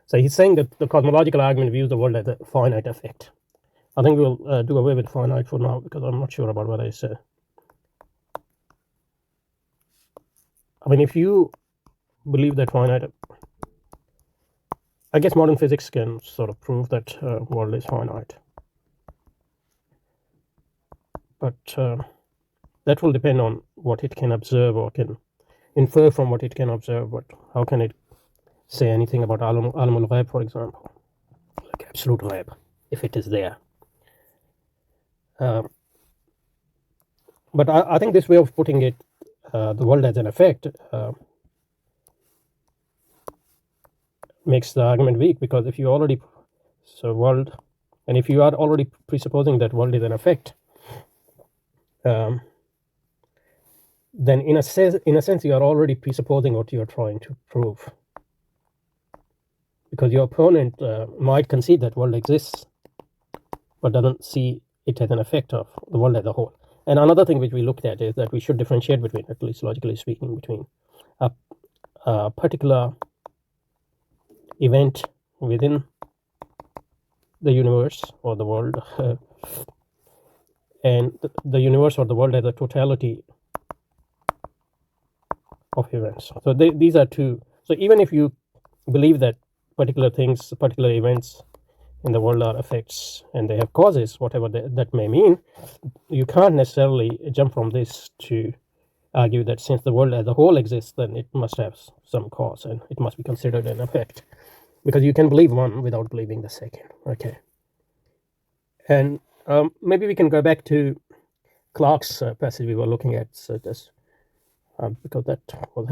So he's saying that the cosmological argument views the world as a finite effect. I think we'll do away with finite for now because I'm not sure about what I said. I mean, if you believe that finite, I guess modern physics can sort of prove that world is finite, but that will depend on what it can observe or can infer from what it can observe. But how can it say anything about alamul ghaib, for example, like absolute ghaib, if it is there? But I think this way of putting it, the world as an effect, makes the argument weak, because if you already world, and if you are already presupposing that world is an effect, then in a sense you are already presupposing what you are trying to prove, because your opponent might concede that world exists but doesn't see it as an effect of the world as a whole. And another thing which we looked at is that we should differentiate between, at least logically speaking, between a particular event within the universe or the world and the universe or the world as a totality of events. So these are two. So even if you believe that particular things, particular events in the world are effects and they have causes, whatever that may mean, you can't necessarily jump from this to argue that since the world as a whole exists, then it must have some cause and it must be considered an effect, because you can believe one without believing the second. Okay. And maybe we can go back to Clarke's passage we were looking at, so just because that was